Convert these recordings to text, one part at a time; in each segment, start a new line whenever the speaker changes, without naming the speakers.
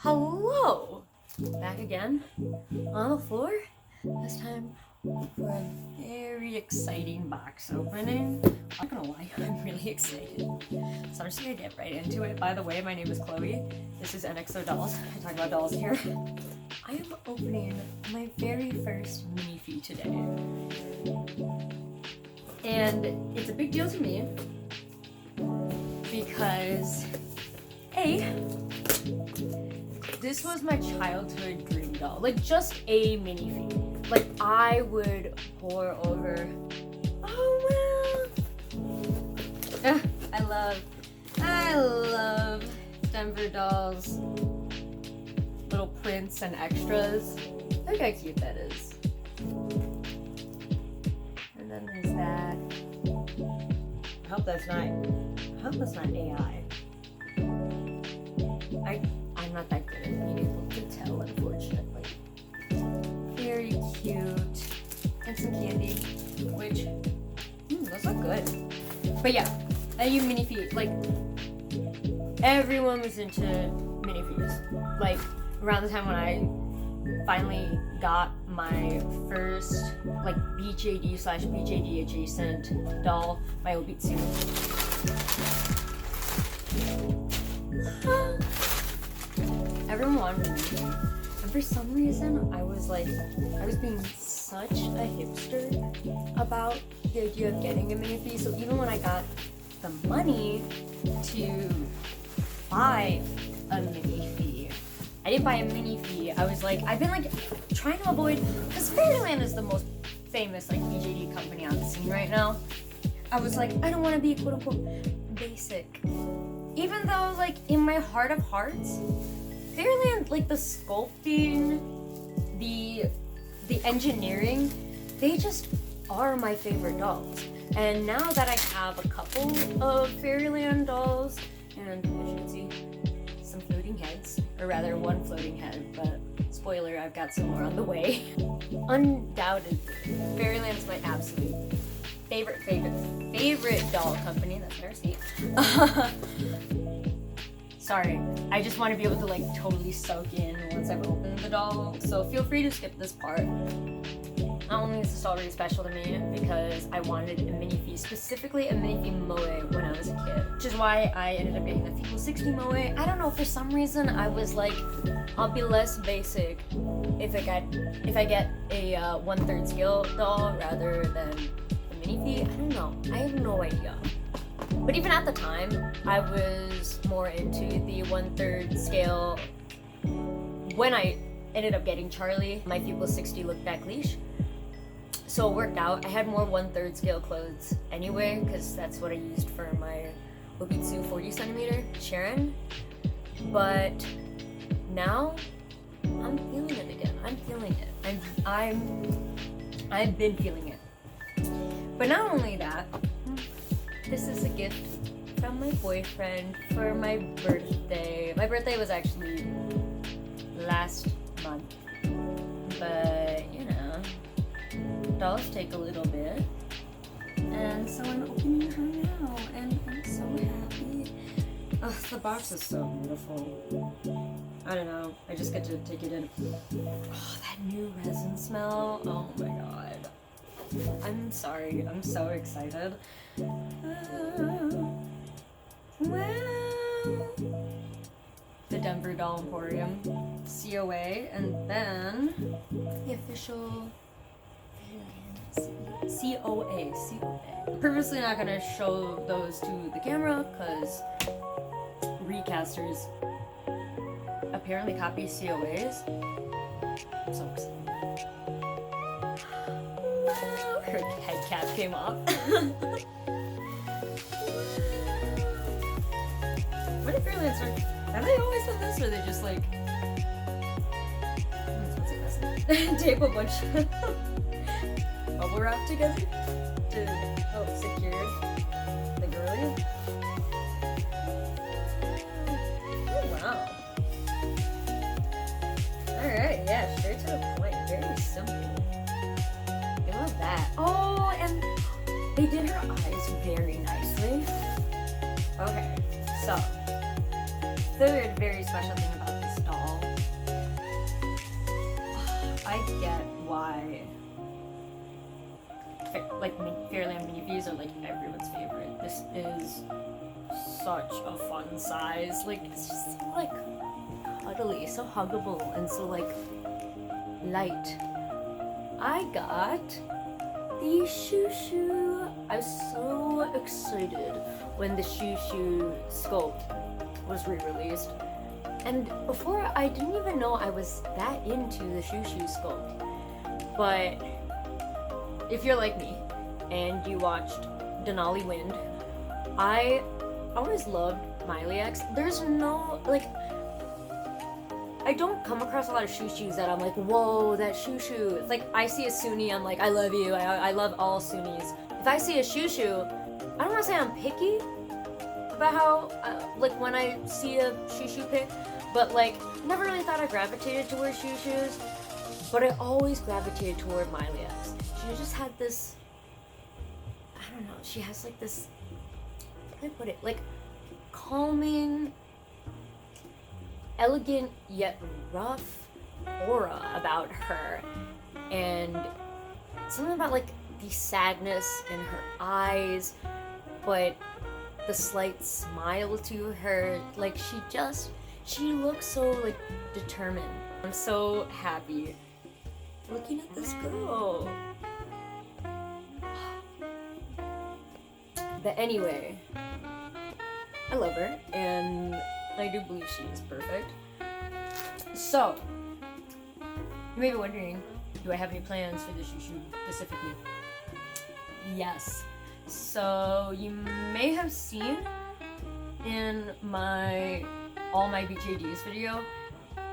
Hello! Back again on the floor. This time for a very exciting box opening. I'm not gonna lie, I'm really excited. So I'm just gonna get right into it. By the way, my name is Chloe. This is NXO Dolls. I talk about dolls here. I am opening my very first Minifee today. And it's a big deal to me because this was my childhood dream doll. Like, just a Minifee. Like, I would pour over. Oh well. I love Denver dolls. Little prints and extras. Look how cute that is. And then there's that. I hope that's not AI. I'm not that good at being able to tell, unfortunately. Very cute. And some candy, which, those look good. But yeah, I use Minifee. Like, everyone was into Minifees. Like, around the time when I finally got my first, like, BJD/BJD adjacent doll, my Obitsu. Everyone wanted a Minifee, and for some reason I was being such a hipster about the idea of getting a Minifee. So even when I got the money to buy a Minifee, I didn't buy a Minifee. I was like, I've been like trying to avoid, because Fairyland is the most famous like BJD company on the scene right now. I was like, I don't want to be quote unquote basic, even though like in my heart of hearts, Fairyland, like the sculpting, the engineering, they just are my favorite dolls. And now that I have a couple of Fairyland dolls, and as you can see, some floating heads, or rather one floating head, but spoiler, I've got some more on the way. Undoubtedly, Fairyland is my absolute favorite doll company. That's Mercari. Sorry, I just want to be able to like totally soak in once I've opened the doll, so feel free to skip this part. Not only is this doll really special to me because I wanted a Minifee, specifically a Minifee Moe when I was a kid, which is why I ended up getting the Feeple60 Moe. I don't know, for some reason I was like, I'll be less basic if I get a 1/3 scale doll rather than a Minifee. I don't know, I have no idea. But even at the time, I was more into the 1/3 scale. When I ended up getting Charlie, my Feeple60 look back leash. So it worked out. I had more 1/3 scale clothes anyway, because that's what I used for my Obitsu 40 centimeter Sharon. But now, I'm feeling it again. I'm feeling it. I've been feeling it. But not only that, this is a gift from my boyfriend for my birthday. My birthday was actually last month, but you know, dolls take a little bit, and so I'm opening her now, and I'm so happy. Ugh, the box is so beautiful. I don't know, I just get to take it in. Oh, that new resin smell, oh my god. I'm sorry, I'm so excited. Wow! The Denver Doll Emporium, COA, and then the official COA. I'm purposely not gonna show those to the camera because recasters apparently copy COAs. I'm so excited. Wow, her head cap came off. What if Fairylands are? Have they always done this, or are they just like tape a bunch of bubble wrap together to help secure the girly? Oh wow! All right, yeah, straight to the point. Very simple. I love that. Oh, and they did her eyes very nicely. Okay, so third very special thing about this doll I get why like Fairyland Minifees are like everyone's favorite. This is such a fun size. Like it's just so like cuddly, so huggable, and so like light. I got the Shushu. I was so excited when the Shushu sculpt was re-released. And before, I didn't even know I was that into the Shushu sculpt. But if you're like me and you watched Denali Wind, I always loved Miley X. There's no, like, I don't come across a lot of Shushus that I'm like, whoa, that Shushu. It's like, I see a Suni, I'm like, I love you, I love all Sunis. If I see a Shushu, I don't want to say I'm picky about how, like, when I see a Shushu pic, but, like, never really thought I gravitated toward Shushus, but I always gravitated toward Miley X. She just had this, I don't know, she has, like, this, how do I put it, like, calming, elegant yet rough aura about her, and something about like the sadness in her eyes, but the slight smile to her. Like she looks so like determined. I'm so happy looking at this girl. But anyway, I love her, and I do believe she is perfect. So, you may be wondering, do I have any plans for the Shushu specifically? Yes. So, you may have seen in all my BJDs video,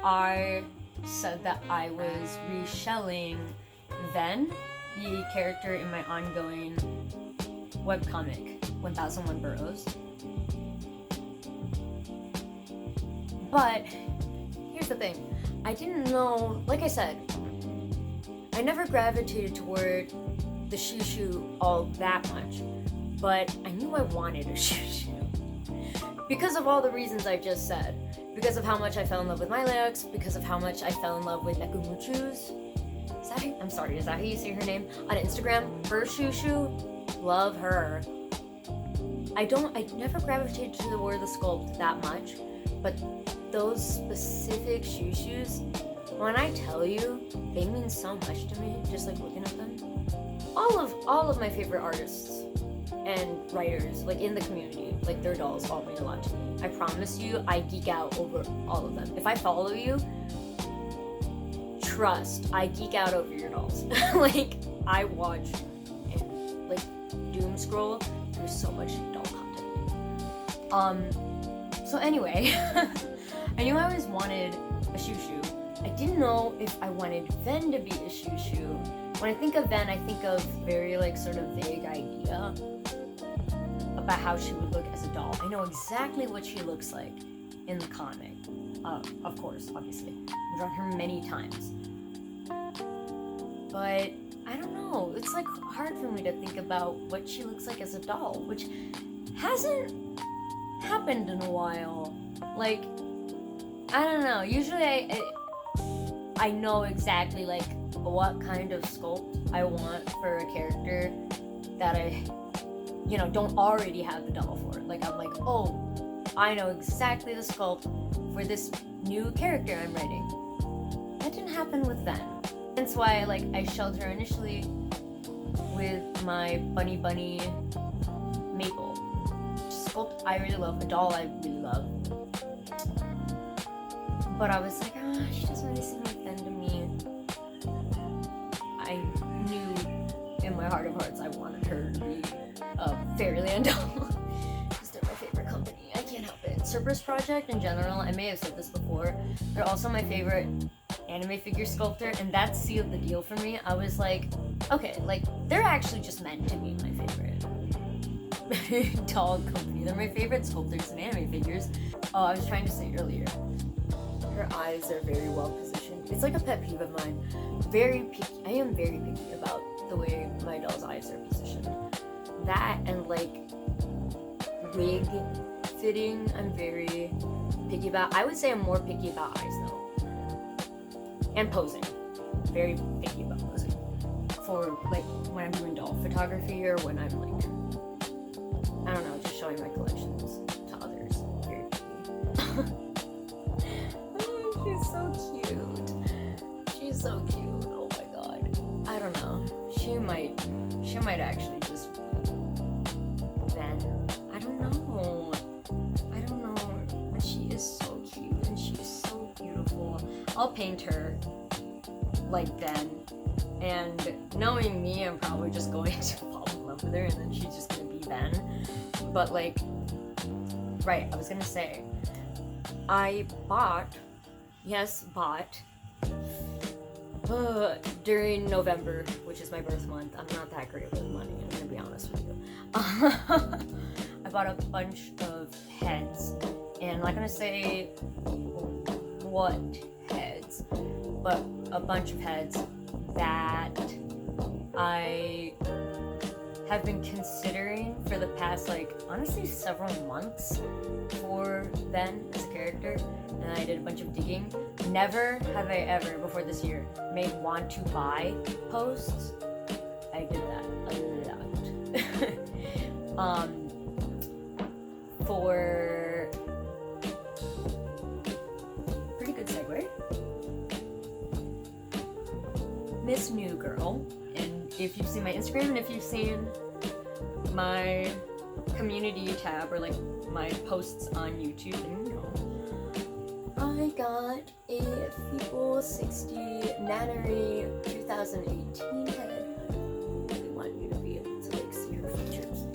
I said that I was reshelling Ven, the character in my ongoing webcomic, 1001 Burroughs. But here's the thing, I didn't know, like I said, I never gravitated toward the Shushu all that much, but I knew I wanted a Shushu because of all the reasons I just said. Because of how much I fell in love with Miley X, because of how much I fell in love with Nekumuchu's. I'm sorry, is that how you say her name? On Instagram, her Shushu, love her. I never gravitated toward the sculpt that much, but those specific Shushus, when I tell you, they mean so much to me, just like looking at them. All of my favorite artists and writers, like in the community, like their dolls all mean a lot to me. I promise you, I geek out over all of them. If I follow you, trust, I geek out over your dolls. Like, I watch and like doom scroll through so much doll content. So anyway, I knew I always wanted a Shushu. I didn't know if I wanted Ven to be a Shushu. When I think of Ven, I think of very like sort of vague idea about how she would look as a doll. I know exactly what she looks like in the comic. Of course, obviously. I've drawn her many times. But I don't know, it's like hard for me to think about what she looks like as a doll, which hasn't happened in a while. Like, I don't know, usually I know exactly like what kind of sculpt I want for a character that I, you know, don't already have the doll for. Like, I'm like, oh, I know exactly the sculpt for this new character I'm writing. That didn't happen with Ven. That's why like I shelled her initially with my Bunny Maple. Sculpt I really love, a doll I really love. But I was like, she doesn't really seem like Ven to me. I knew in my heart of hearts I wanted her to be a Fairyland doll. Because they're my favorite company. I can't help it. Cerberus Project in general, I may have said this before, they're also my favorite anime figure sculptor, and that sealed the deal for me. I was like, okay, like, they're actually just meant to be my favorite doll company. They're my favorite sculptors and anime figures. Oh, I was trying to say earlier, her eyes are very well positioned. It's like a pet peeve of mine. Very picky. I am very picky about the way my doll's eyes are positioned. That and like wig fitting, I'm very picky about. I would say I'm more picky about eyes though. And posing. very picky about those. For like when I'm doing doll photography or when I'm like, I don't know, just showing my collections to others. Very picky. Oh, she's so cute. She's so cute. Oh my god. I don't know. She might actually just then. I don't know. But she is so cute and she's so beautiful. I'll paint her like then. And knowing me, I'm probably just going to fall in love with her and then she's just gonna be Ben. But like, right, I was gonna say, I bought, during November, which is my birth month. I'm not that great with money, I'm gonna be honest with you. I bought a bunch of heads, and I'm not gonna say what heads, but a bunch of heads that I have been considering for the past, like, honestly several months for Ben as a character, and I did a bunch of digging. Never have I ever, before this year, made want to buy posts. I did that a lot. For pretty good segue. Miss New Girl, and if you've seen my Instagram and if you've seen my community tab or like my posts on YouTube, then you know I got a Feeple60 Nannery 2018 head. I really want you to be able to like see her features.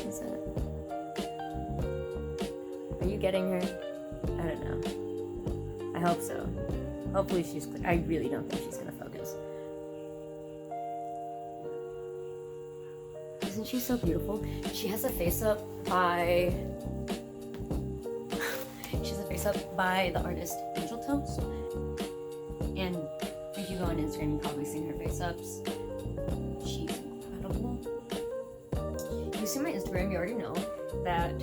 Is that? Are you getting her? I don't know. I hope so. Hopefully she's clear. I really don't think she's gonna focus. Isn't she so beautiful? She has a face up by the artist Angel Toast. And if you go on Instagram, you've probably seen her face ups. She's incredible. If you see my Instagram, you already know that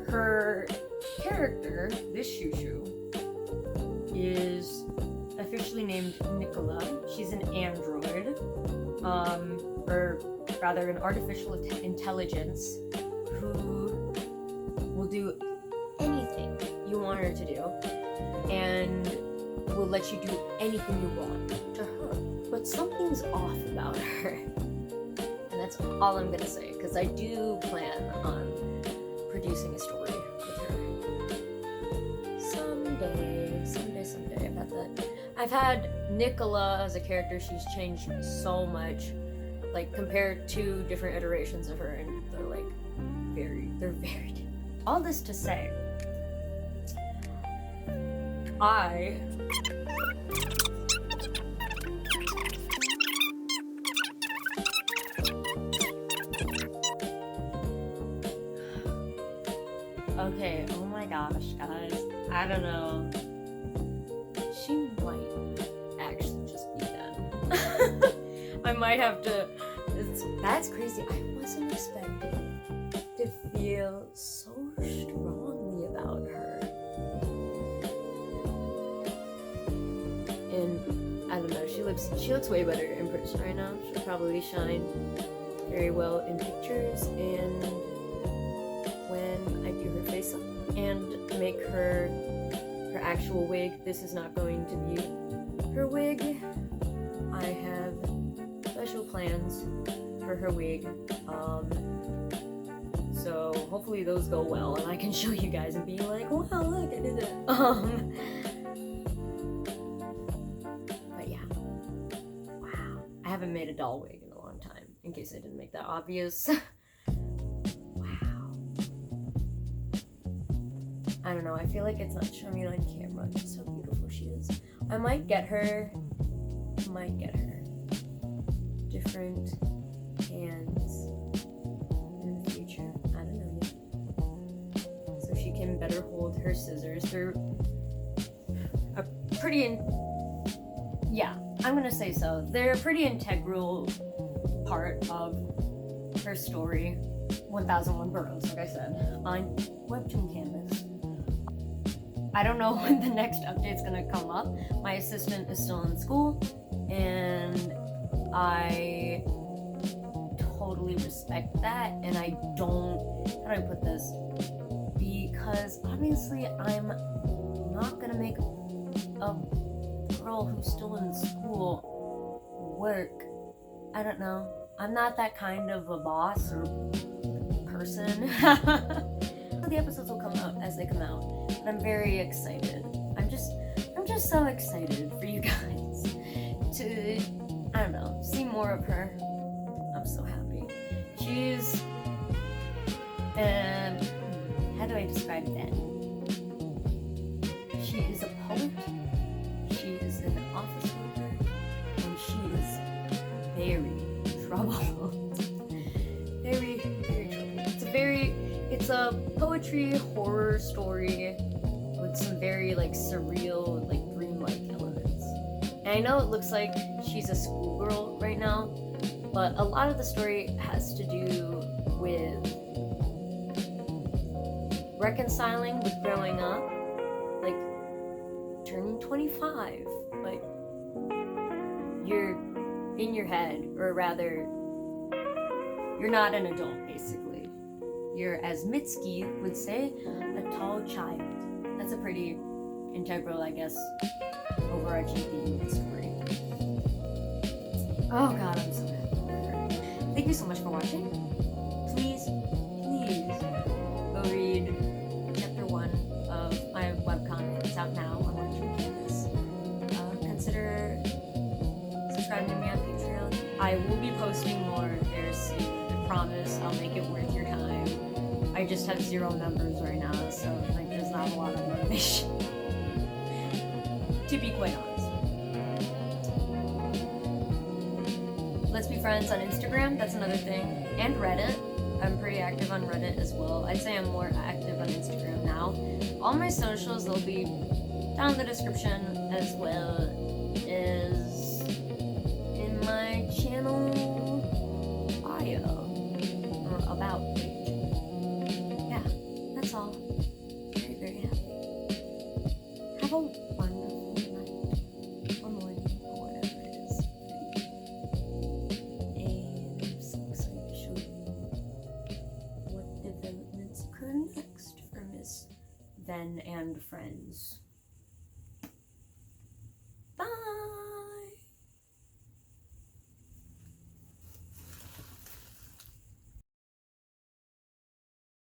her character, this Shushu, is officially named Nicola. She's an android, or rather an artificial intelligence who will do anything you want her to do and will let you do anything you want to her. But something's off about her. And that's all I'm gonna say, because I do plan on producing a story with her. Someday. I've had Nicola as a character. She's changed so much, like compared to different iterations of her, and they're like very different. All this to say, okay, oh my gosh, guys, I don't know. She might actually just be that. I might have to. That's crazy. I wasn't expecting to feel so strongly about her. And I don't know, she looks way better in person right now. She'll probably shine very well in pictures, and when I do her face up and make her actual wig. This is not going to be her wig. I have special plans for her wig. So hopefully those go well and I can show you guys and be like, wow, look, I did it. But yeah. Wow. I haven't made a doll wig in a long time, in case I didn't make that obvious. I don't know, I feel like it's not showing on camera just how beautiful she is. I might get her different hands in the future. I don't know yet. So she can better hold her scissors. They're a pretty, yeah, I'm gonna say so. They're a pretty integral part of her story. 1001 Burroughs, like I said, on Webtoon Canvas. I don't know when the next update's gonna come up. My assistant is still in school, and I totally respect that, and I don't, how do I put this? Because obviously I'm not gonna make a girl who's still in school work. I don't know. I'm not that kind of a boss or person. The episodes will come out as they come out, but I'm very excited. I'm just so excited for you guys to, I don't know, see more of her. I'm so happy. She's, how do I describe that? She is a poet, she is an office worker, and she is very troubled. very, very troubled. It's a poetry horror story with some very like surreal, like dreamlike elements. And I know it looks like she's a schoolgirl right now, but a lot of the story has to do with reconciling with growing up, like turning 25, but you're in your head, or rather, you're not an adult, basically. You're, as Mitski would say, a tall child. That's a pretty integral, I guess, overarching theme of the story. Oh god, I'm so happy. Thank you so much for watching. Please go read chapter 1 of my webcomic. It's out now on Webtoon Canvas. Consider subscribing to me on Patreon. I will be posting more there soon. I promise I'll make it worth your time. I just have 0 numbers right now, so like there's not a lot of motivation. To be quite honest. Let's be friends on Instagram, that's another thing. And Reddit. I'm pretty active on Reddit as well. I'd say I'm more active on Instagram now. All my socials, they'll be down in the description, as well as in my channel bio or about page. Yeah, that's all. Very, very happy. Have a wonderful night or morning or whatever it is. And I'm so excited to show you what developments occur next for Miss Ven and Friends.